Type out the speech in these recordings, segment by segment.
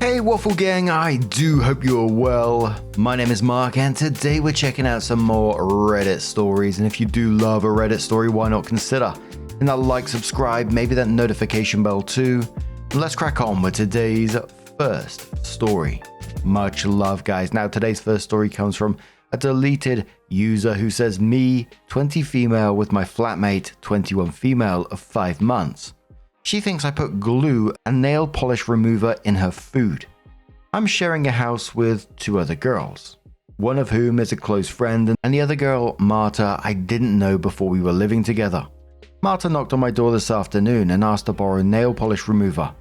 Hey Waffle Gang, I do hope you're well. My name is Mark and today we're checking out some more Reddit stories, and if you do love a Reddit story, why not consider hitting that like, subscribe, maybe that notification bell too. Let's crack on with today's first story. Much love guys. Now today's first story comes from a deleted user who says, me, 20 female with my flatmate, 21 female of 5 months. She thinks I put glue and nail polish remover in her food. I'm sharing a house with 2 other girls, one of whom is a close friend, and the other girl, Marta, I didn't know before we were living together. Marta knocked on my door this afternoon and asked to borrow nail polish remover.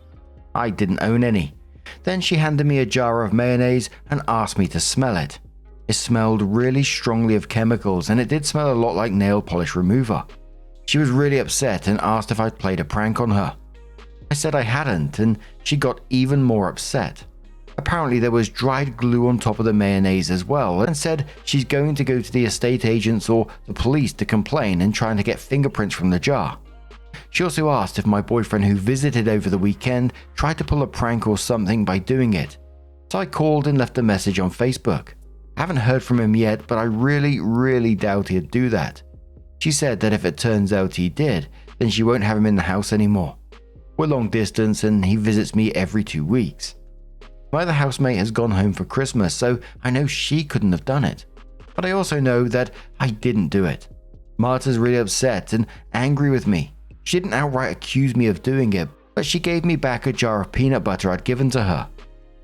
I didn't own any. Then she handed me a jar of mayonnaise and asked me to smell it. It smelled really strongly of chemicals, and it did smell a lot like nail polish remover. She was really upset and asked if I'd played a prank on her. I said I hadn't, and she got even more upset. Apparently there was dried glue on top of the mayonnaise as well, and said she's going to go to the estate agents or the police to complain and trying to get fingerprints from the jar. She also asked if my boyfriend who visited over the weekend tried to pull a prank or something by doing it. So I called and left a message on Facebook. I haven't heard from him yet, but I really doubt he'd do that. She said that if it turns out he did, then she won't have him in the house anymore. We're long distance and he visits me every 2 weeks. My other housemate has gone home for Christmas, so I know she couldn't have done it. But I also know that I didn't do it. Marta's really upset and angry with me. She didn't outright accuse me of doing it, but she gave me back a jar of peanut butter I'd given to her.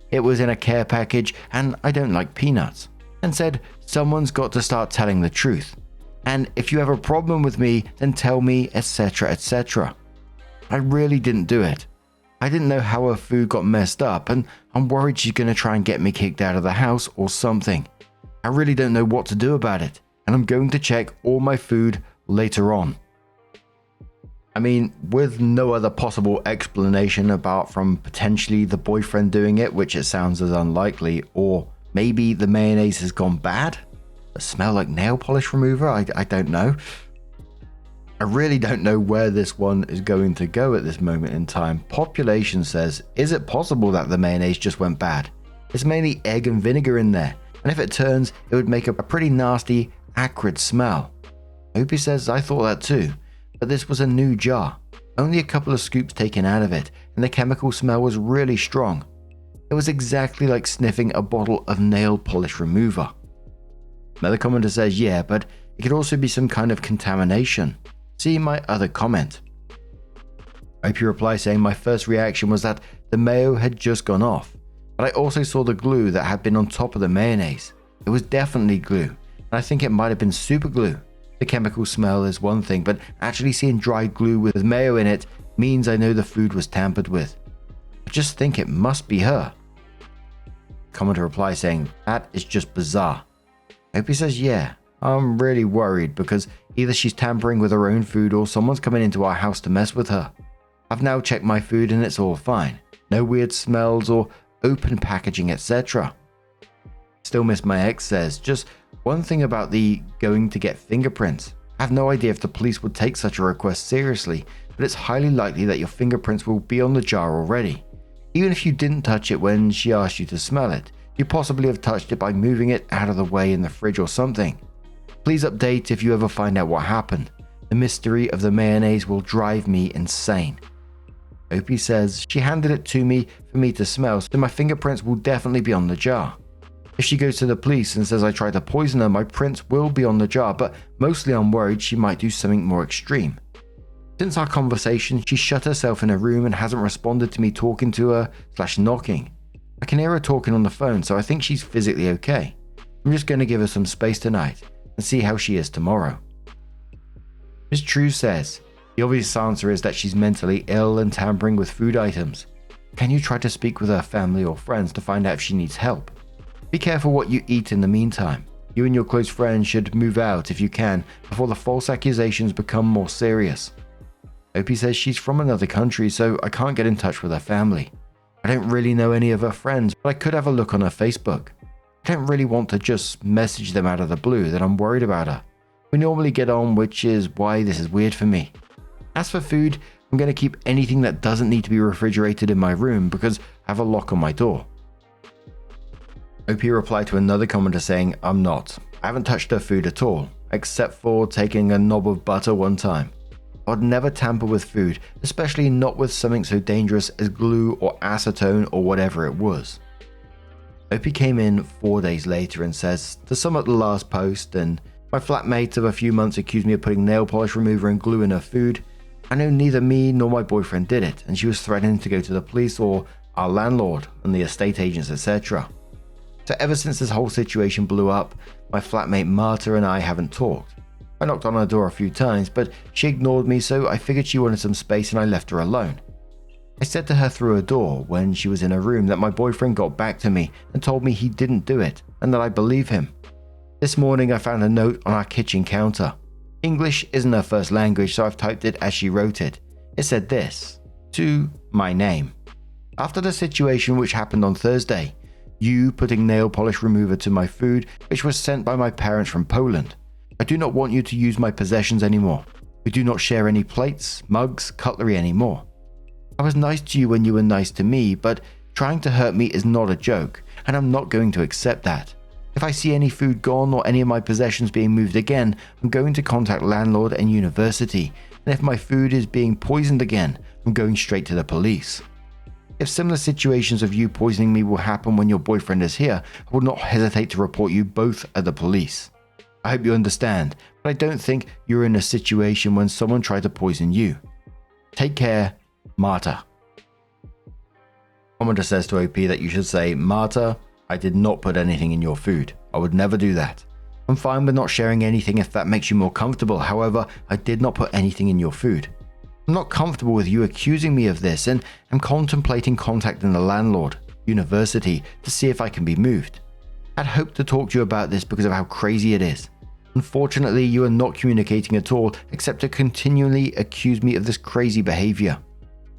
It was in a care package and I don't like peanuts, and said someone's got to start telling the truth. And if you have a problem with me, then tell me, etc, etc. I really didn't do it. I didn't know how her food got messed up, and I'm worried she's going to try and get me kicked out of the house or something. I really don't know what to do about it, and I'm going to check all my food later on. I mean, with no other possible explanation apart from potentially the boyfriend doing it, which it sounds as unlikely, or maybe the mayonnaise has gone bad? A smell like nail polish remover? I don't know. I really don't know where this one is going to go at this moment in time. Population says, is it possible that the mayonnaise just went bad? It's mainly egg and vinegar in there, and if it turns, it would make a pretty nasty, acrid smell. Opie says, I thought that too, but this was a new jar. Only a couple of scoops taken out of it, and the chemical smell was really strong. It was exactly like sniffing a bottle of nail polish remover. Another commenter says, yeah, but it could also be some kind of contamination. See my other comment. OP replies saying, my first reaction was that the mayo had just gone off, but I also saw the glue that had been on top of the mayonnaise. It was definitely glue, and I think it might have been super glue. The chemical smell is one thing, but actually seeing dried glue with mayo in it means I know the food was tampered with. I just think it must be her. Commenter replies saying, that is just bizarre. Opie says, yeah, I'm really worried because either she's tampering with her own food or someone's coming into our house to mess with her. I've now checked my food and it's all fine. No weird smells or open packaging, etc. Still miss my ex says, just one thing about the going to get fingerprints. I have no idea if the police would take such a request seriously, but it's highly likely that your fingerprints will be on the jar already. Even if you didn't touch it when she asked you to smell it, you possibly have touched it by moving it out of the way in the fridge or something. Please update if you ever find out what happened. The mystery of the mayonnaise will drive me insane. Opie says, she handed it to me for me to smell, so my fingerprints will definitely be on the jar. If she goes to the police and says I tried to poison her, my prints will be on the jar, but mostly I'm worried she might do something more extreme. Since our conversation, she shut herself in a room and hasn't responded to me talking to her / knocking. I can hear her talking on the phone, so I think she's physically okay. I'm just going to give her some space tonight and see how she is tomorrow. Ms. True says, the obvious answer is that she's mentally ill and tampering with food items. Can you try to speak with her family or friends to find out if she needs help? Be careful what you eat in the meantime. You and your close friends should move out if you can before the false accusations become more serious. Opie says she's from another country, so I can't get in touch with her family. I don't really know any of her friends, but I could have a look on her Facebook. I don't really want to just message them out of the blue that I'm worried about her. We normally get on, which is why this is weird for me. As for food, I'm going to keep anything that doesn't need to be refrigerated in my room because I have a lock on my door. OP replied to another commenter saying, I'm not. I haven't touched her food at all, except for taking a knob of butter one time. I'd never tamper with food, especially not with something so dangerous as glue or acetone or whatever it was. OP came in 4 days later and says, to sum up the last post, and my flatmate of a few months accused me of putting nail polish remover and glue in her food. I know neither me nor my boyfriend did it, and she was threatening to go to the police or our landlord and the estate agents, etc. So ever since this whole situation blew up, my flatmate Marta and I haven't talked. I knocked on her door a few times, but she ignored me, so I figured she wanted some space and I left her alone. I said to her through a door when she was in her room that my boyfriend got back to me and told me he didn't do it and that I believe him. This morning I found a note on our kitchen counter. English isn't her first language, so I've typed it as she wrote it. It said this, to my name. After the situation which happened on Thursday, you putting nail polish remover to my food, which was sent by my parents from Poland. I do not want you to use my possessions anymore. We do not share any plates, mugs, cutlery anymore. I was nice to you when you were nice to me, but trying to hurt me is not a joke, and I'm not going to accept that. If I see any food gone or any of my possessions being moved again, I'm going to contact landlord and university, and if my food is being poisoned again, I'm going straight to the police. If similar situations of you poisoning me will happen when your boyfriend is here, I will not hesitate to report you both at the police. I hope you understand, but I don't think you're in a situation when someone tried to poison you. Take care, Marta. Commenter says to OP that you should say, Marta, I did not put anything in your food. I would never do that. I'm fine with not sharing anything if that makes you more comfortable. However, I did not put anything in your food. I'm not comfortable with you accusing me of this and am contemplating contacting the landlord, university, to see if I can be moved. I'd hoped to talk to you about this because of how crazy it is. Unfortunately, you are not communicating at all except to continually accuse me of this crazy behavior.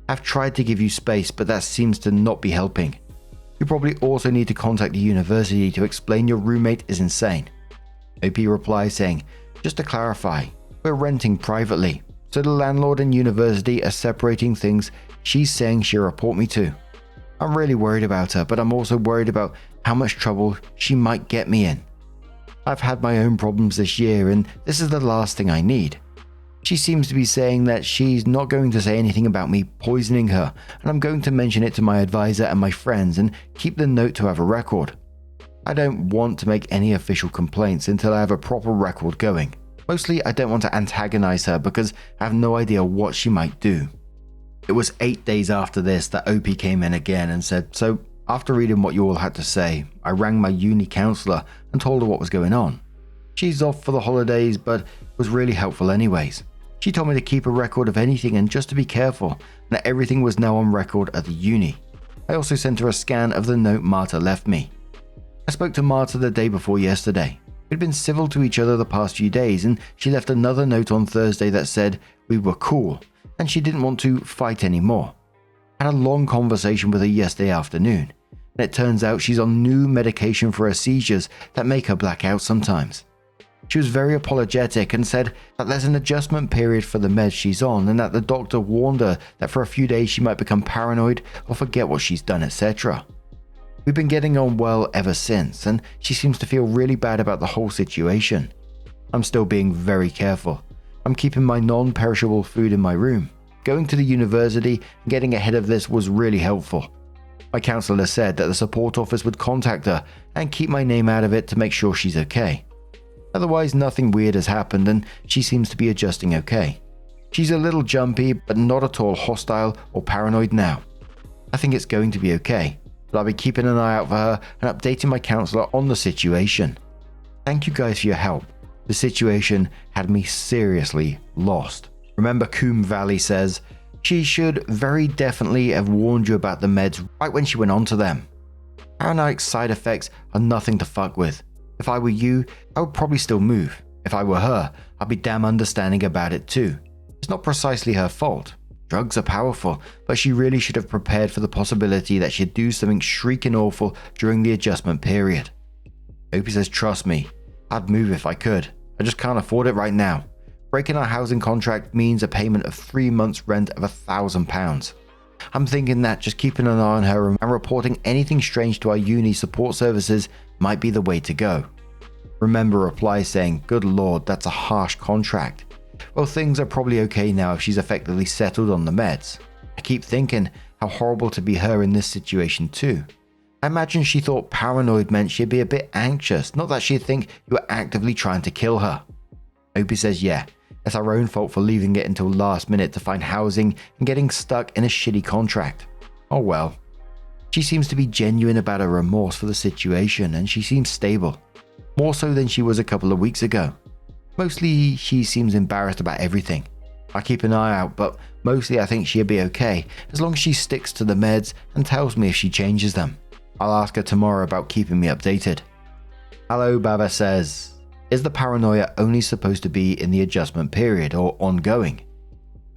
I've tried to give you space, but that seems to not be helping. You probably also need to contact the university to explain your roommate is insane. OP replies saying, just to clarify, we're renting privately, so the landlord and university are separating things she's saying she'll report me to. I'm really worried about her, but I'm also worried about how much trouble she might get me in. I've had my own problems this year, and this is the last thing I need. She seems to be saying that she's not going to say anything about me poisoning her, and I'm going to mention it to my advisor and my friends and keep the note to have a record. I don't want to make any official complaints until I have a proper record going. Mostly, I don't want to antagonize her because I have no idea what she might do. It was 8 days after this that OP came in again and said, so after reading what you all had to say, I rang my uni counselor and told her what was going on. She's off for the holidays, but was really helpful anyways. She told me to keep a record of anything and just to be careful, and that everything was now on record at the uni. I also sent her a scan of the note Marta left me. I spoke to Marta the day before yesterday. We'd been civil to each other the past few days, and she left another note on Thursday that said we were cool, and she didn't want to fight anymore. I had a long conversation with her yesterday afternoon, and it turns out she's on new medication for her seizures that make her black out sometimes. She was very apologetic and said that there's an adjustment period for the meds she's on and that the doctor warned her that for a few days she might become paranoid or forget what she's done, etc. We've been getting on well ever since, and she seems to feel really bad about the whole situation. I'm still being very careful. I'm keeping my non-perishable food in my room. Going to the university and getting ahead of this was really helpful. My counselor said that the support office would contact her and keep my name out of it to make sure she's okay. Otherwise, nothing weird has happened and she seems to be adjusting okay. She's a little jumpy, but not at all hostile or paranoid now. I think it's going to be okay, but I'll be keeping an eye out for her and updating my counselor on the situation. Thank you guys for your help. The situation had me seriously lost. Remember, Coombe Valley says, she should very definitely have warned you about the meds right when she went onto them. Paranoid side effects are nothing to fuck with. If I were you, I would probably still move. If I were her, I'd be damn understanding about it too. It's not precisely her fault. Drugs are powerful, but she really should have prepared for the possibility that she'd do something shrieking awful during the adjustment period. Opie says, trust me, I'd move if I could. I just can't afford it right now. Breaking our housing contract means a payment of 3 months' rent of £1,000. I'm thinking that just keeping an eye on her and reporting anything strange to our uni support services might be the way to go. Remember Replies saying, "Good lord, that's a harsh contract." Well, things are probably okay now if she's effectively settled on the meds. I keep thinking how horrible to be her in this situation too. I imagine she thought paranoid meant she'd be a bit anxious, not that she'd think you were actively trying to kill her. Opie says, yeah, it's our own fault for leaving it until last minute to find housing and getting stuck in a shitty contract. Oh well. She seems to be genuine about her remorse for the situation, and she seems stable. More so than she was a couple of weeks ago. Mostly she seems embarrassed about everything. I keep an eye out, but mostly I think she'll be okay as long as she sticks to the meds and tells me if she changes them. I'll ask her tomorrow about keeping me updated. Hello Baba says, is the paranoia only supposed to be in the adjustment period or ongoing?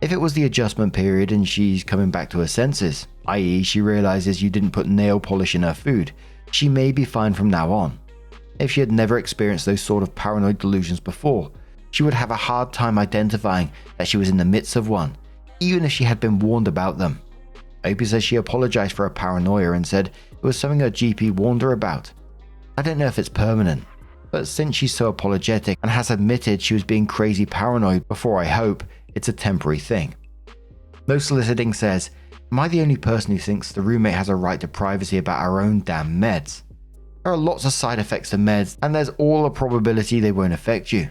If it was the adjustment period and she's coming back to her senses, i.e. she realizes you didn't put nail polish in her food, she may be fine from now on. If she had never experienced those sort of paranoid delusions before, she would have a hard time identifying that she was in the midst of one, even if she had been warned about them. Opie says she apologized for her paranoia and said it was something her GP warned her about. I don't know if it's permanent, but since she's so apologetic and has admitted she was being crazy paranoid before, I hope it's a temporary thing. No Soliciting says, am I the only person who thinks the roommate has a right to privacy about our own damn meds? There are lots of side effects to meds, and there's all a probability they won't affect you.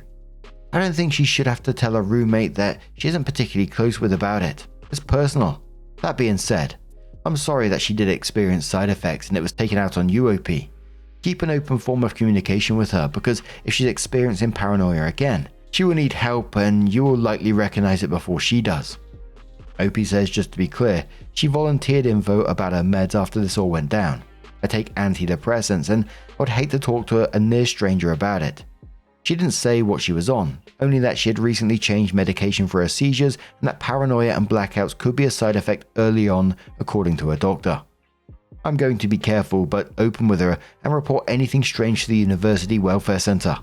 I don't think she should have to tell her roommate that she isn't particularly close with about it. It's personal. That being said, I'm sorry that she did experience side effects and it was taken out on you, OP. Keep an open form of communication with her, because if she's experiencing paranoia again, she will need help and you will likely recognize it before she does. OP says, just to be clear, she volunteered info about her meds after this all went down. I take antidepressants and I would hate to talk to a near stranger about it. She didn't say what she was on, only that she had recently changed medication for her seizures and that paranoia and blackouts could be a side effect early on, according to her doctor. I'm going to be careful but open with her and report anything strange to the University Welfare Centre.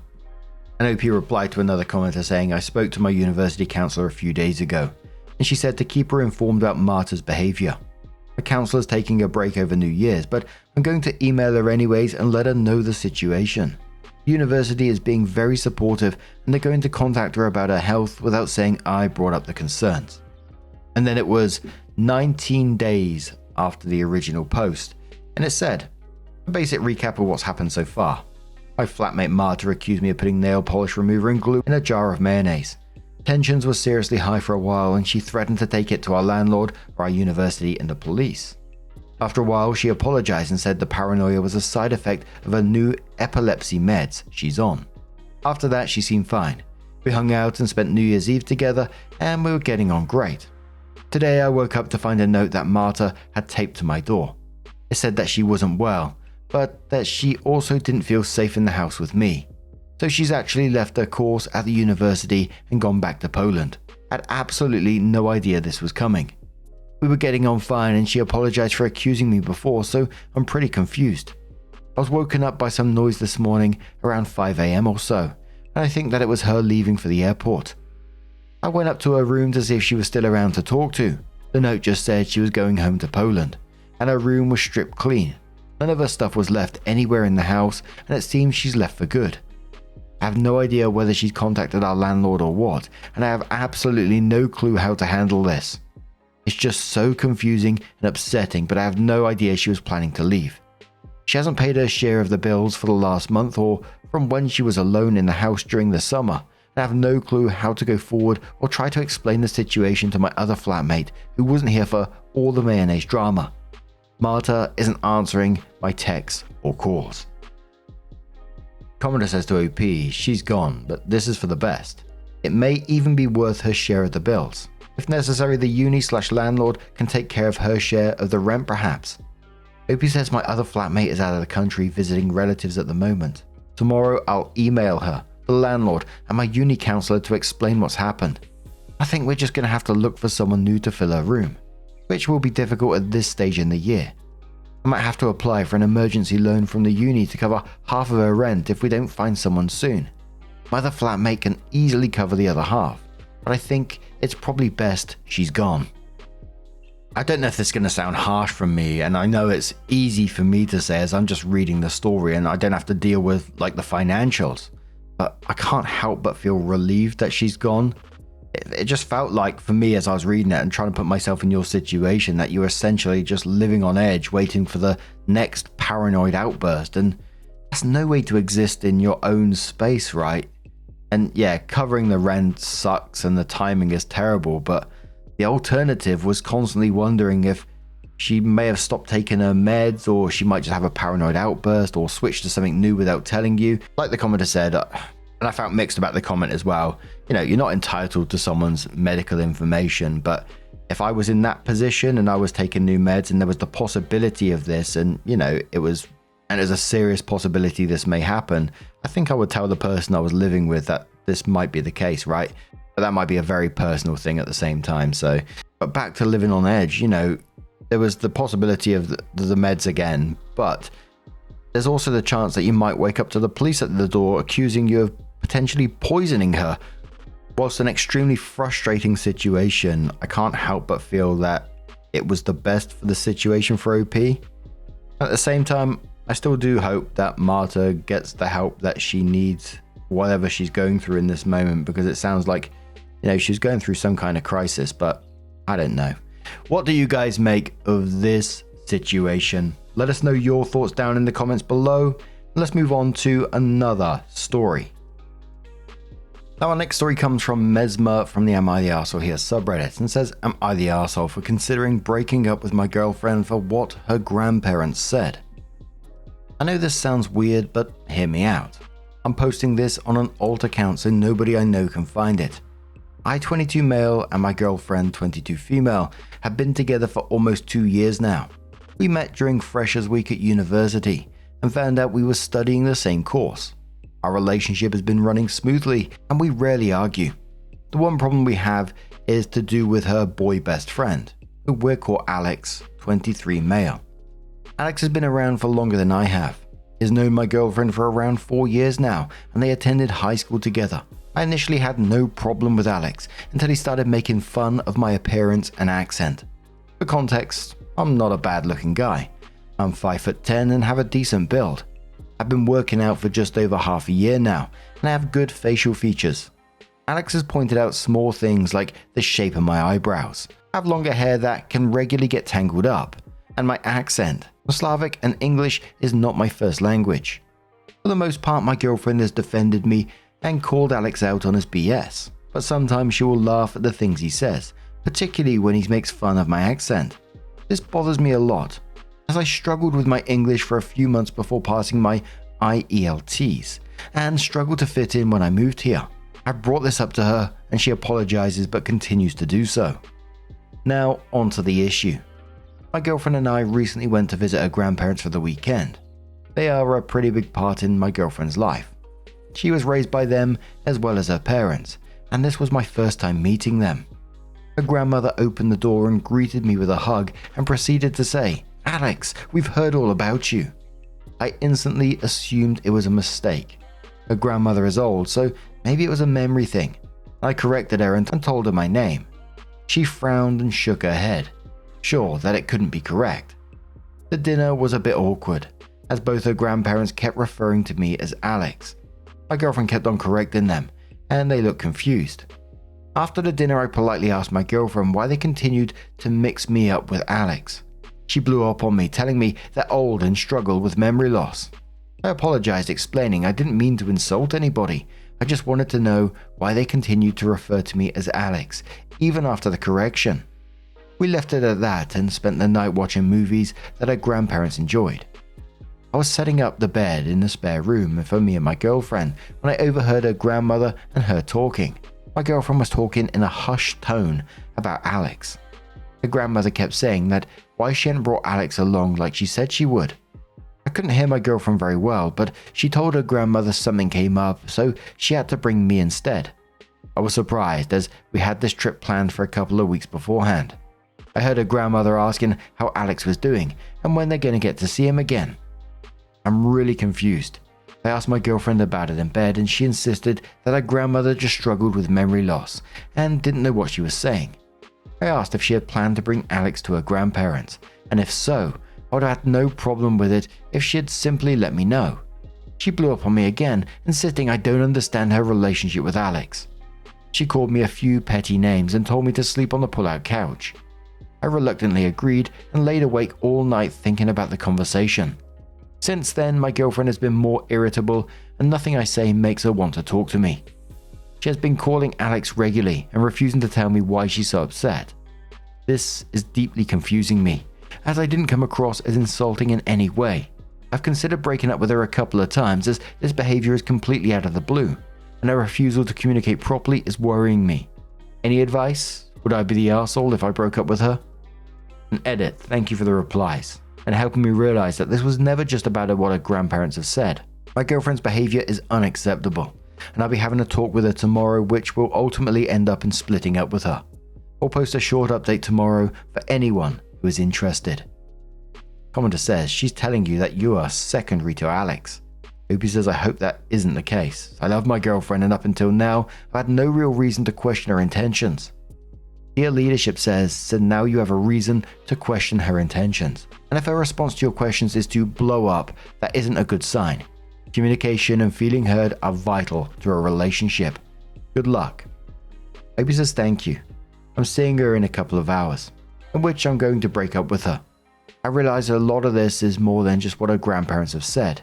And OP replied to another commenter saying, I spoke to my university counsellor a few days ago, and she said to keep her informed about Marta's behaviour. The counsellor's taking a break over New Year's, but I'm going to email her anyways and let her know the situation. The university is being very supportive and they're going to contact her about her health without saying I brought up the concerns. And then it was 19 days after the original post, and it said, a basic recap of what's happened so far. My flatmate Marta accused me of putting nail polish remover and glue in a jar of mayonnaise. Tensions were seriously high for a while and she threatened to take it to our landlord, our university and the police. After a while she apologized and said the paranoia was a side effect of her new epilepsy meds she's on. After that she seemed fine. We hung out and spent New Year's Eve together and we were getting on great. Today I woke up to find a note that Marta had taped to my door. It said that she wasn't well, but that she also didn't feel safe in the house with me. So she's actually left her course at the university and gone back to Poland. I had absolutely no idea this was coming. We were getting on fine and she apologized for accusing me before, so I'm pretty confused. I was woken up by some noise this morning around 5 AM or so, and I think that it was her leaving for the airport. I went up to her room to see if she was still around to talk to. The note just said she was going home to Poland, and her room was stripped clean. None of her stuff was left anywhere in the house, and it seems she's left for good. I have no idea whether she's contacted our landlord or what, and I have absolutely no clue how to handle this. It's just so confusing and upsetting, but I have no idea she was planning to leave. She hasn't paid her share of the bills for the last month or from when she was alone in the house during the summer, and I have no clue how to go forward or try to explain the situation to my other flatmate who wasn't here for all the mayonnaise drama. Marta isn't answering my texts or calls. Commodore says to OP, she's gone, but this is for the best. It may even be worth her share of the bills. If necessary, the uni/landlord can take care of her share of the rent perhaps. OP says my other flatmate is out of the country visiting relatives at the moment. Tomorrow I'll email her, the landlord, and my uni counsellor to explain what's happened. I think we're just going to have to look for someone new to fill her room, which will be difficult at this stage in the year. I might have to apply for an emergency loan from the uni to cover half of her rent if we don't find someone soon. My other flatmate can easily cover the other half, but I think it's probably best she's gone. I don't know if this is going to sound harsh from me, and I know it's easy for me to say as I'm just reading the story and I don't have to deal with like the financials, but I can't help but feel relieved that she's gone. It just felt like for me as I was reading it and trying to put myself in your situation that you're essentially just living on edge waiting for the next paranoid outburst, and that's no way to exist in your own space, right? And yeah, covering the rent sucks and the timing is terrible, but the alternative was constantly wondering if she may have stopped taking her meds, or she might just have a paranoid outburst or switch to something new without telling you. Like the commenter said, and I felt mixed about the comment as well, you know, you're not entitled to someone's medical information, but if I was in that position and I was taking new meds and there was the possibility of this, and you know, there's a serious possibility this may happen, I think I would tell the person I was living with that this might be the case, right? But that might be a very personal thing at the same time. So, but back to living on edge, you know, there was the possibility of the meds again, but there's also the chance that you might wake up to the police at the door accusing you of potentially poisoning her. Whilst an extremely frustrating situation, I can't help but feel that it was the best for the situation for OP. At the same time, I still do hope that Marta gets the help that she needs, whatever she's going through in this moment, because it sounds like, you know, she's going through some kind of crisis, but I don't know. What do you guys make of this situation? Let us know your thoughts down in the comments below. Let's move on to another story. Now our next story comes from Mesmer from the Am I the Arsehole Here subreddit, and says, am I the arsehole for considering breaking up with my girlfriend for what her grandparents said? I know this sounds weird, but hear me out. I'm posting this on an alt account so nobody I know can find it. I, 22 male, and my girlfriend, 22 female, have been together for almost 2 years now. We met during Freshers Week at university and found out we were studying the same course. Our relationship has been running smoothly and we rarely argue. The one problem we have is to do with her boy best friend, who we'll call Alex, 23 male. Alex has been around for longer than I have. He has known my girlfriend for around 4 years now, and they attended high school together. I initially had no problem with Alex until he started making fun of my appearance and accent. For context, I'm not a bad looking guy. I'm 5'10" and have a decent build. I've been working out for just over half a year now, and I have good facial features. Alex has pointed out small things like the shape of my eyebrows. I have longer hair that can regularly get tangled up, and my accent. Slavic and English is not my first language. For the most part, my girlfriend has defended me and called Alex out on his BS, but sometimes she will laugh at the things he says, particularly when he makes fun of my accent. This bothers me a lot, as I struggled with my English for a few months before passing my IELTs, and struggled to fit in when I moved here. I brought this up to her, and she apologizes but continues to do so. Now, on to the issue. My girlfriend and I recently went to visit her grandparents for the weekend. They are a pretty big part in my girlfriend's life. She was raised by them as well as her parents, and this was my first time meeting them. Her grandmother opened the door and greeted me with a hug and proceeded to say, "Alex, we've heard all about you." I instantly assumed it was a mistake. Her grandmother is old, so maybe it was a memory thing. I corrected her and told her my name. She frowned and shook her head, sure that it couldn't be correct. The dinner was a bit awkward, as both her grandparents kept referring to me as Alex. My girlfriend kept on correcting them, and they looked confused. After the dinner, I politely asked my girlfriend why they continued to mix me up with Alex. She blew up on me, telling me they're old and struggle with memory loss. I apologized, explaining I didn't mean to insult anybody. I just wanted to know why they continued to refer to me as Alex, even after the correction. We left it at that and spent the night watching movies that our grandparents enjoyed. I was setting up the bed in the spare room for me and my girlfriend when I overheard her grandmother and her talking. My girlfriend was talking in a hushed tone about Alex. Her grandmother kept saying that why she hadn't brought Alex along like she said she would. I couldn't hear my girlfriend very well, but she told her grandmother something came up, so she had to bring me instead. I was surprised, as we had this trip planned for a couple of weeks beforehand. I heard her grandmother asking how Alex was doing and when they're going to get to see him again. I'm really confused. I asked my girlfriend about it in bed, and she insisted that her grandmother just struggled with memory loss and didn't know what she was saying. I asked if she had planned to bring Alex to her grandparents, and if so, I would have had no problem with it if she had simply let me know. She blew up on me again, insisting I don't understand her relationship with Alex. She called me a few petty names and told me to sleep on the pull-out couch. I reluctantly agreed and laid awake all night thinking about the conversation. Since then, my girlfriend has been more irritable, and nothing I say makes her want to talk to me. She has been calling Alex regularly and refusing to tell me why she's so upset. This is deeply confusing me, as I didn't come across as insulting in any way. I've considered breaking up with her a couple of times, as this behavior is completely out of the blue, and her refusal to communicate properly is worrying me. Any advice? Would I be the arsehole if I broke up with her? An edit, thank you for the replies, and helping me realize that this was never just about what her grandparents have said. My girlfriend's behavior is unacceptable, and I'll be having a talk with her tomorrow, which will ultimately end up in splitting up with her. I'll post a short update tomorrow for anyone who is interested. Commenter says she's telling you that you are secondary to Alex. Opie says I hope that isn't the case. I love my girlfriend, and up until now I've had no real reason to question her intentions. Dear Leadership says, so now you have a reason to question her intentions. And if her response to your questions is to blow up, that isn't a good sign. Communication and feeling heard are vital to a relationship. Good luck. Opie says thank you. I'm seeing her in a couple of hours, in which I'm going to break up with her. I realize a lot of this is more than just what her grandparents have said.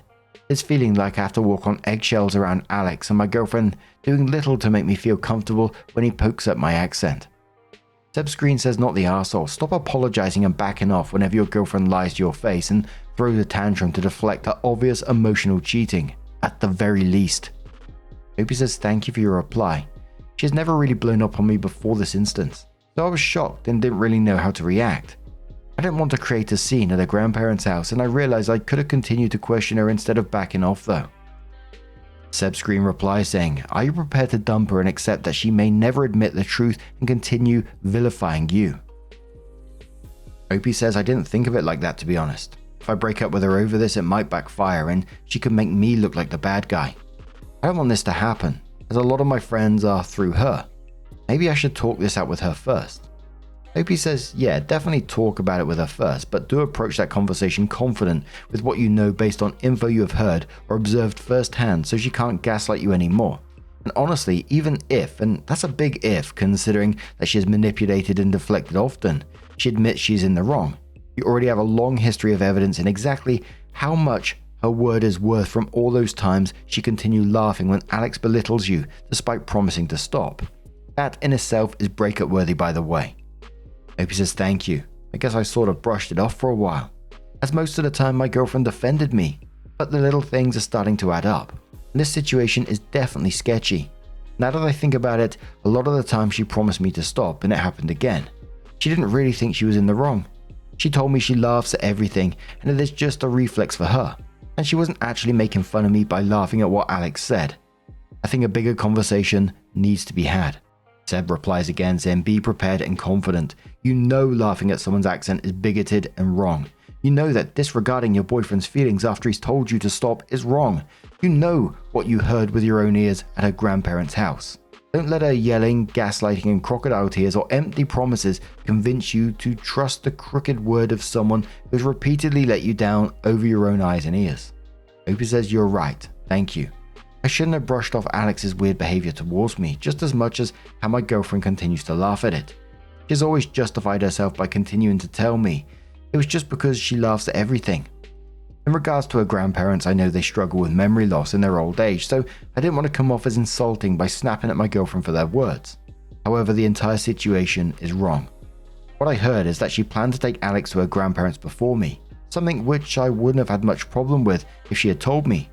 It's feeling like I have to walk on eggshells around Alex and my girlfriend doing little to make me feel comfortable when he pokes at my accent. Seb Screen says not the arsehole. Stop apologizing and backing off whenever your girlfriend lies to your face and throws a tantrum to deflect her obvious emotional cheating, at the very least. Opie says thank you for your reply. She has never really blown up on me before this instance, so I was shocked and didn't really know how to react. I didn't want to create a scene at her grandparents' house, and I realized I could have continued to question her instead of backing off though. Seb Screen replies saying, are you prepared to dump her and accept that she may never admit the truth and continue vilifying you? Opie says I didn't think of it like that, to be honest. If I break up with her over this, it might backfire and she could make me look like the bad guy. I don't want this to happen, as a lot of my friends are through her. Maybe I should talk this out with her first. Opie says, yeah, definitely talk about it with her first, but do approach that conversation confident with what you know based on info you have heard or observed firsthand, so she can't gaslight you anymore. And honestly, even if, and that's a big if considering that she has manipulated and deflected often, she admits she's in the wrong. You already have a long history of evidence in exactly how much her word is worth from all those times she continued laughing when Alex belittles you despite promising to stop. That in itself is breakup worthy, by the way. Opie says thank you. I guess I sort of brushed it off for a while, as most of the time my girlfriend defended me, but the little things are starting to add up, and this situation is definitely sketchy. Now that I think about it, a lot of the time she promised me to stop and it happened again. She didn't really think she was in the wrong. She told me she laughs at everything and it is just a reflex for her, and she wasn't actually making fun of me by laughing at what Alex said. I think a bigger conversation needs to be had. Seb replies again saying be prepared and confident. You know laughing at someone's accent is bigoted and wrong. You know that disregarding your boyfriend's feelings after he's told you to stop is wrong. You know what you heard with your own ears at her grandparents' house. Don't let her yelling, gaslighting and crocodile tears or empty promises convince you to trust the crooked word of someone who's repeatedly let you down over your own eyes and ears. Opie says you're right. Thank you. I shouldn't have brushed off Alex's weird behavior towards me just as much as how my girlfriend continues to laugh at it. She's always justified herself by continuing to tell me it was just because she laughs at everything. In regards to her grandparents, I know they struggle with memory loss in their old age, so I didn't want to come off as insulting by snapping at my girlfriend for their words. However, the entire situation is wrong. What I heard is that she planned to take Alex to her grandparents before me, something which I wouldn't have had much problem with if she had told me.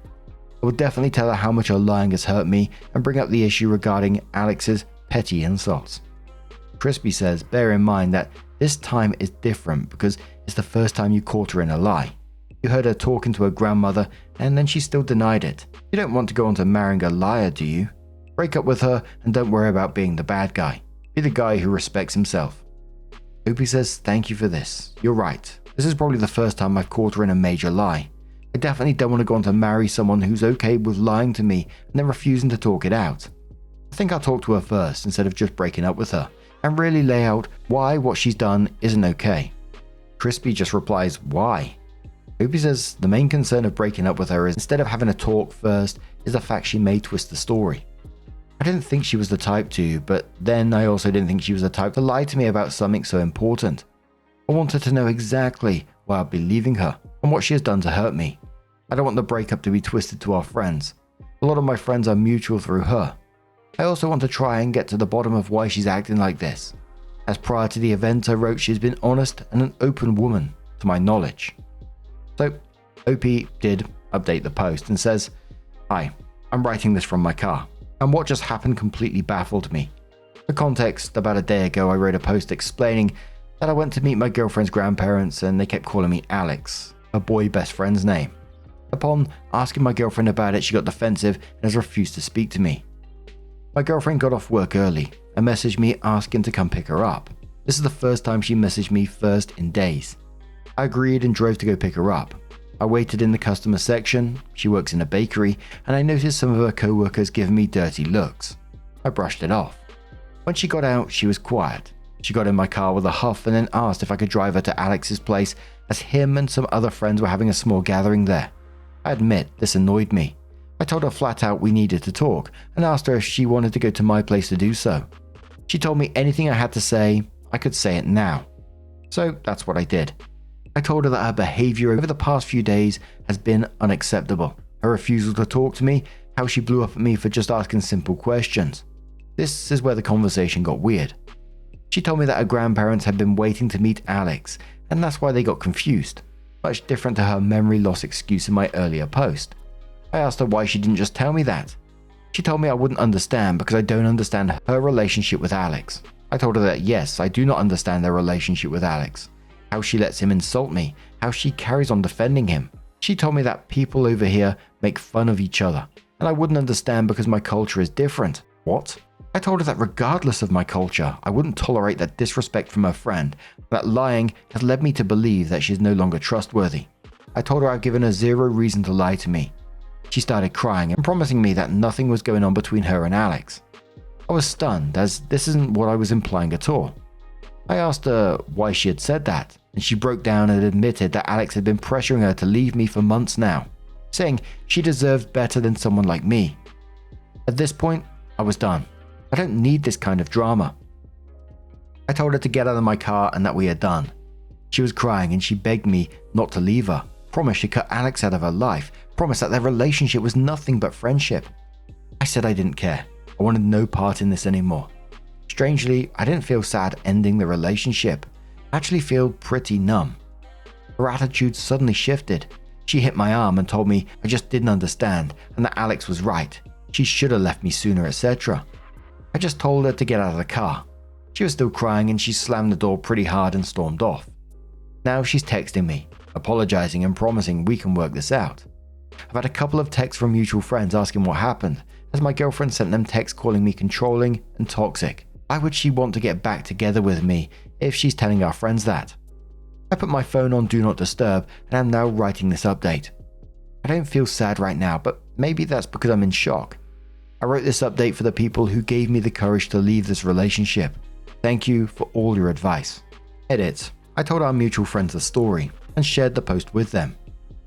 I would definitely tell her how much her lying has hurt me and bring up the issue regarding Alex's petty insults. Crispy says, bear in mind that this time is different because it's the first time you caught her in a lie. You heard her talking to her grandmother and then she still denied it. You don't want to go on to marrying a liar, do you? Break up with her and don't worry about being the bad guy. Be the guy who respects himself. Opie says, thank you for this. You're right. This is probably the first time I've caught her in a major lie. I definitely don't want to go on to marry someone who's okay with lying to me and then refusing to talk it out. I think I'll talk to her first instead of just breaking up with her, and really lay out why what she's done isn't okay. Crispy just replies, why? Opie says the main concern of breaking up with her is instead of having a talk first is the fact she may twist the story. I didn't think she was the type to, but then I also didn't think she was the type to lie to me about something so important. I wanted to know exactly why I'd be leaving her and what she has done to hurt me. I don't want the breakup to be twisted to our friends. A lot of my friends are mutual through her. I also want to try and get to the bottom of why she's acting like this. As prior to the event, I wrote she's been honest and an open woman, to my knowledge. So, OP did update the post and says, "Hi, I'm writing this from my car, and what just happened completely baffled me. For context, about a day ago I wrote a post explaining that I went to meet my girlfriend's grandparents and they kept calling me Alex, her boy best friend's name. Upon asking my girlfriend about it, she got defensive and has refused to speak to me. My girlfriend got off work early and messaged me asking to come pick her up. This is the first time she messaged me first in days. I agreed and drove to go pick her up. I waited in the customer section, she works in a bakery, and I noticed some of her co-workers giving me dirty looks. I brushed it off. When she got out, she was quiet. She got in my car with a huff and then asked if I could drive her to Alex's place, as him and some other friends were having a small gathering there. I admit this annoyed me. I told her flat out we needed to talk and asked her if she wanted to go to my place to do so. She told me anything I had to say, I could say it now. So that's what I did. I told her that her behavior over the past few days has been unacceptable. Her refusal to talk to me, how she blew up at me for just asking simple questions. This is where the conversation got weird. She told me that her grandparents had been waiting to meet Alex, and that's why they got confused. Much different to her memory loss excuse in my earlier post. I asked her why she didn't just tell me that. She told me I wouldn't understand because I don't understand her relationship with Alex. I told her that yes, I do not understand their relationship with Alex. How she lets him insult me, how she carries on defending him. She told me that people over here make fun of each other, and I wouldn't understand because my culture is different. What? I told her that regardless of my culture, I wouldn't tolerate that disrespect from her friend, that lying has led me to believe that she is no longer trustworthy. I told her I've given her zero reason to lie to me. She started crying and promising me that nothing was going on between her and Alex. I was stunned, as this isn't what I was implying at all. I asked her why she had said that, and she broke down and admitted that Alex had been pressuring her to leave me for months now, saying she deserved better than someone like me. At this point, I was done. I don't need this kind of drama. I told her to get out of my car and that we are done. She was crying and she begged me not to leave her, promised she'd cut Alex out of her life, promised that their relationship was nothing but friendship. I said I didn't care. I wanted no part in this anymore. Strangely, I didn't feel sad ending the relationship. I actually feel pretty numb. Her attitude suddenly shifted. She hit my arm and told me I just didn't understand and that Alex was right. She should have left me sooner, etc. I just told her to get out of the car. She was still crying and she slammed the door pretty hard and stormed off. Now she's texting me, apologizing and promising we can work this out. I've had a couple of texts from mutual friends asking what happened, as my girlfriend sent them texts calling me controlling and toxic. Why would she want to get back together with me if she's telling our friends that? I put my phone on Do Not Disturb and am now writing this update. I don't feel sad right now, but maybe that's because I'm in shock. I wrote this update for the people who gave me the courage to leave this relationship. Thank you for all your advice. Edit. I told our mutual friends the story and shared the post with them.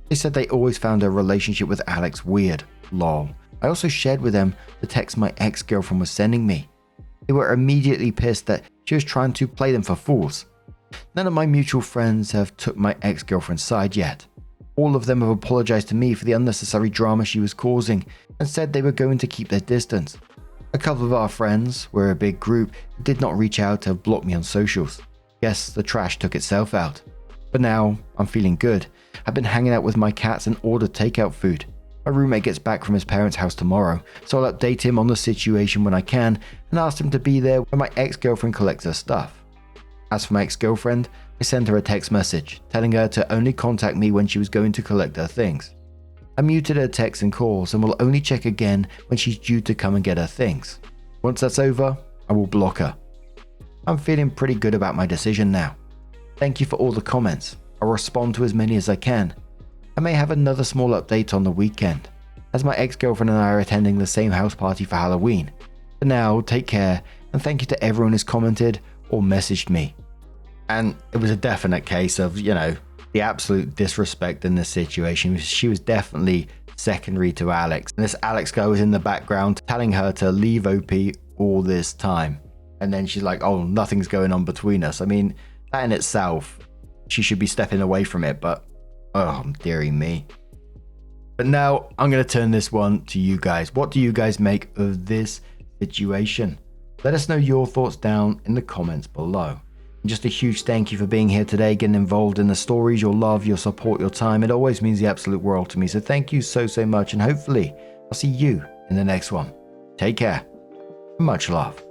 They said they always found their relationship with Alex weird. Lol. I also shared with them the text my ex-girlfriend was sending me. They were immediately pissed that she was trying to play them for fools. None of my mutual friends have took my ex-girlfriend's side yet. All of them have apologized to me for the unnecessary drama she was causing and said they were going to keep their distance. A couple of our friends, we're a big group, did not reach out to block me on socials. Yes, the trash took itself out. But now, I'm feeling good. I've been hanging out with my cats and ordered takeout food. My roommate gets back from his parents' house tomorrow, so I'll update him on the situation when I can and ask him to be there when my ex-girlfriend collects her stuff. As for my ex-girlfriend, I sent her a text message telling her to only contact me when she was going to collect her things. I muted her texts and calls and will only check again when she's due to come and get her things. Once that's over, I will block her. I'm feeling pretty good about my decision now. Thank you for all the comments. I'll respond to as many as I can. I may have another small update on the weekend, as my ex-girlfriend and I are attending the same house party for Halloween. For now, take care, and thank you to everyone who's commented or messaged me. And it was a definite case of, the absolute disrespect in this situation. She was definitely secondary to Alex. And this Alex guy was in the background telling her to leave OP all this time. And then she's like, oh, nothing's going on between us. I mean, that in itself, she should be stepping away from it, but oh, dearie me. But now I'm going to turn this one to you guys. What do you guys make of this situation? Let us know your thoughts down in the comments below. And just a huge thank you for being here today, getting involved in the stories, your love, your support, your time. It always means the absolute world to me. So thank you so much. And hopefully I'll see you in the next one. Take care. Much love.